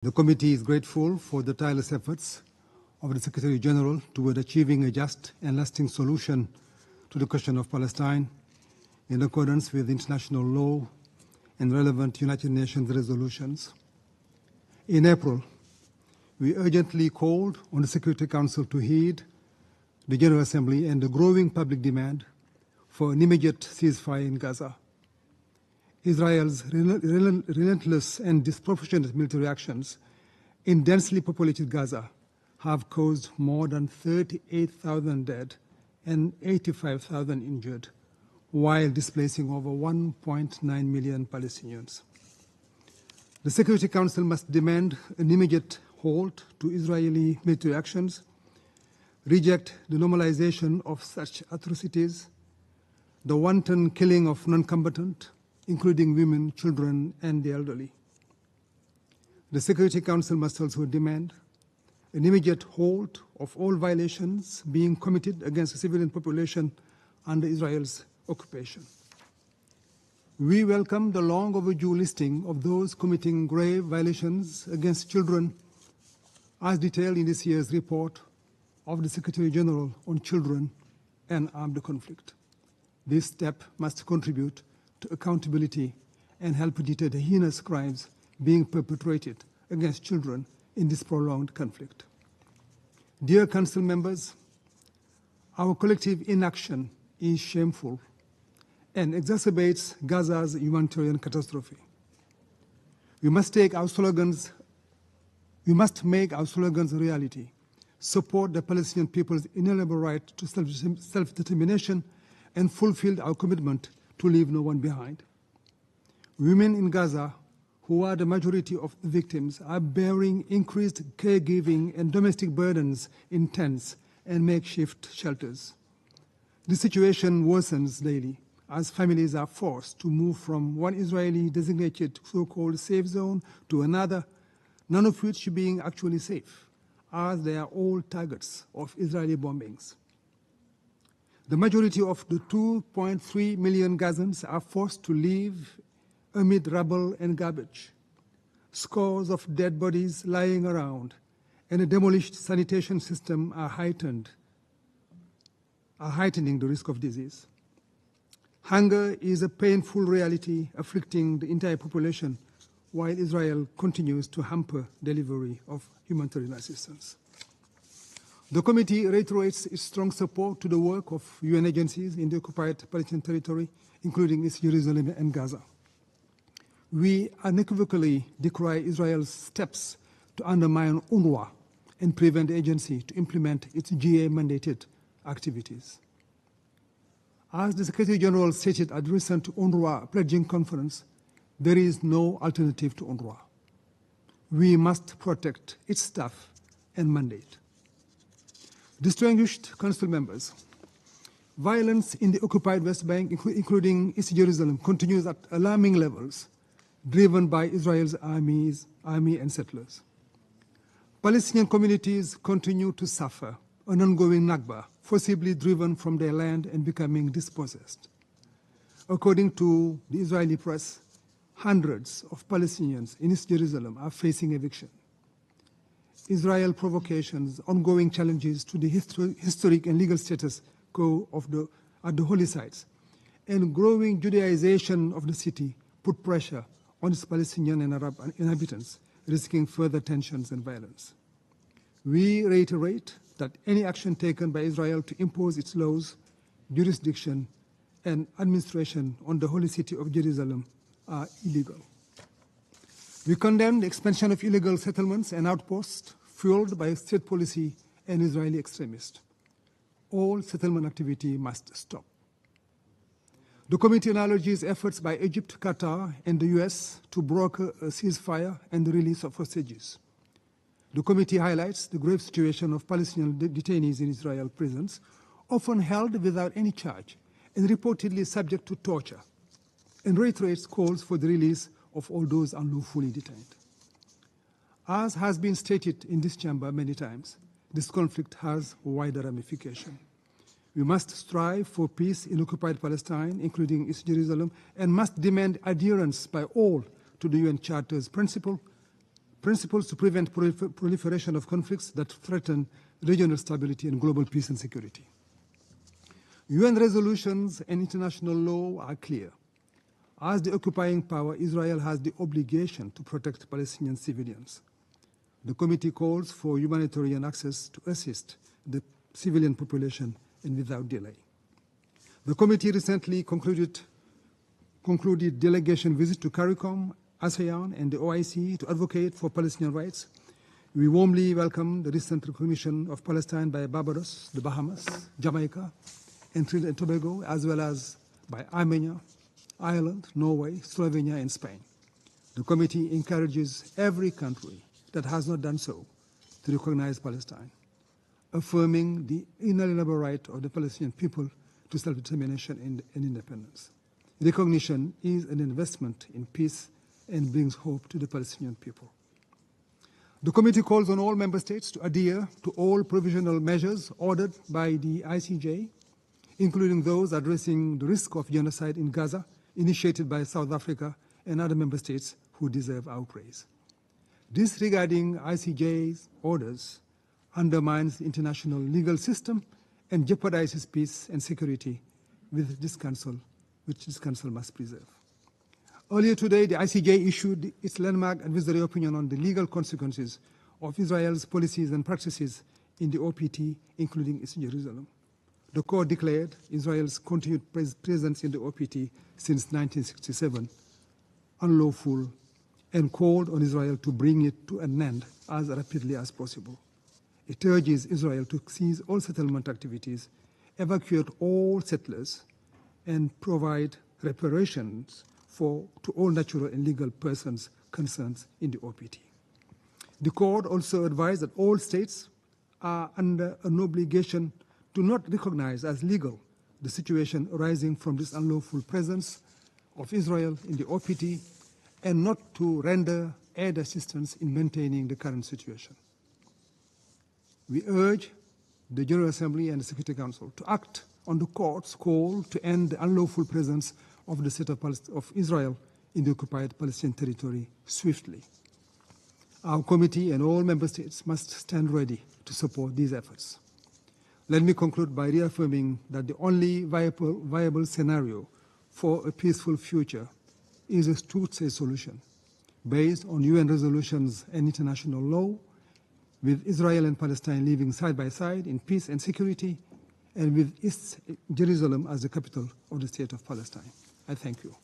The committee is grateful for the tireless efforts of the Secretary General toward achieving a just and lasting solution to the question of Palestine in accordance with international law and relevant United Nations resolutions. In April, we urgently called on the Security Council to heed the General Assembly and the growing public demand for an immediate ceasefire in Gaza. Israel's relentless and disproportionate military actions in densely populated Gaza have caused more than 38,000 dead and 85,000 injured, while displacing over 1.9 million Palestinians. The Security Council must demand an immediate halt to Israeli military actions, reject the normalization of such atrocities, the wanton killing of non-combatant, including women, children, and the elderly. The Security Council must also demand an immediate halt of all violations being committed against the civilian population under Israel's occupation. We welcome the long overdue listing of those committing grave violations against children as detailed in this year's report of the Secretary General on Children and Armed Conflict. This step must contribute to accountability and help deter the heinous crimes being perpetrated against children in this prolonged conflict. Dear Council members, our collective inaction is shameful and exacerbates Gaza's humanitarian catastrophe. We must make our slogans a reality, support the Palestinian people's inalienable right to self-determination, and fulfill our commitment to leave no one behind. Women in Gaza, who are the majority of the victims, are bearing increased caregiving and domestic burdens in tents and makeshift shelters. The situation worsens daily as families are forced to move from one Israeli designated so-called safe zone to another, none of which being actually safe, as they are all targets of Israeli bombings. The majority of the 2.3 million Gazans are forced to live amid rubble and garbage, scores of dead bodies lying around, and a demolished sanitation system are heightening the risk of disease. Hunger is a painful reality afflicting the entire population, while Israel continues to hamper delivery of humanitarian assistance. The committee reiterates its strong support to the work of UN agencies in the occupied Palestinian territory, including East Jerusalem and Gaza. We unequivocally decry Israel's steps to undermine UNRWA and prevent the agency to implement its GA-mandated activities. As the Secretary General stated at the recent UNRWA pledging conference, there is no alternative to UNRWA. We must protect its staff and mandate. Distinguished Council members, violence in the occupied West Bank, including East Jerusalem, continues at alarming levels, driven by Israel's army and settlers. Palestinian communities continue to suffer an ongoing Nakba, forcibly driven from their land and becoming dispossessed. According to the Israeli press, hundreds of Palestinians in East Jerusalem are facing eviction. Israel provocations, ongoing challenges to the historic and legal status quo at the holy sites, and growing Judaization of the city put pressure on its Palestinian and Arab inhabitants, risking further tensions and violence. We reiterate that any action taken by Israel to impose its laws, jurisdiction, and administration on the holy city of Jerusalem are illegal. We condemn the expansion of illegal settlements and outposts fueled by state policy and Israeli extremists. All settlement activity must stop. The committee acknowledges efforts by Egypt, Qatar, and the US to broker a ceasefire and the release of hostages. The committee highlights the grave situation of Palestinian detainees in Israel prisons, often held without any charge and reportedly subject to torture, and reiterates calls for the release of all those unlawfully detained. As has been stated in this chamber many times, this conflict has wider ramifications. We must strive for peace in occupied Palestine, including East Jerusalem, and must demand adherence by all to the UN Charter's principles principles to prevent proliferation of conflicts that threaten regional stability and global peace and security. UN resolutions and international law are clear. As the occupying power, Israel has the obligation to protect Palestinian civilians. The committee calls for humanitarian access to assist the civilian population and without delay. The committee recently concluded delegation visit to CARICOM, ASEAN, and the OIC to advocate for Palestinian rights. We warmly welcome the recent recognition of Palestine by Barbados, the Bahamas, Jamaica, and Trinidad and Tobago, as well as by Armenia, Ireland, Norway, Slovenia, and Spain. The committee encourages every country that has not done so to recognize Palestine, affirming the inalienable right of the Palestinian people to self-determination and independence. Recognition is an investment in peace and brings hope to the Palestinian people. The committee calls on all member states to adhere to all provisional measures ordered by the ICJ, including those addressing the risk of genocide in Gaza, initiated by South Africa and other member states who deserve our praise. Disregarding ICJ's orders undermines the international legal system and jeopardizes peace and security which this Council must preserve. Earlier today, the ICJ issued its landmark advisory opinion on the legal consequences of Israel's policies and practices in the OPT, including East Jerusalem. The court declared Israel's continued presence in the OPT since 1967 unlawful and called on Israel to bring it to an end as rapidly as possible. It urges Israel to cease all settlement activities, evacuate all settlers, and provide reparations to all natural and legal persons concerned in the OPT. The court also advised that all states are under an obligation to not recognize as legal the situation arising from this unlawful presence of Israel in the OPT and not to render aid assistance in maintaining the current situation. We urge the General Assembly and the Security Council to act on the court's call to end the unlawful presence of the state of Israel in the occupied Palestinian territory swiftly. Our committee and all member states must stand ready to support these efforts. Let me conclude by reaffirming that the only viable scenario for a peaceful future is a two-state solution based on UN resolutions and international law, with Israel and Palestine living side by side in peace and security, and with East Jerusalem as the capital of the state of Palestine. I thank you.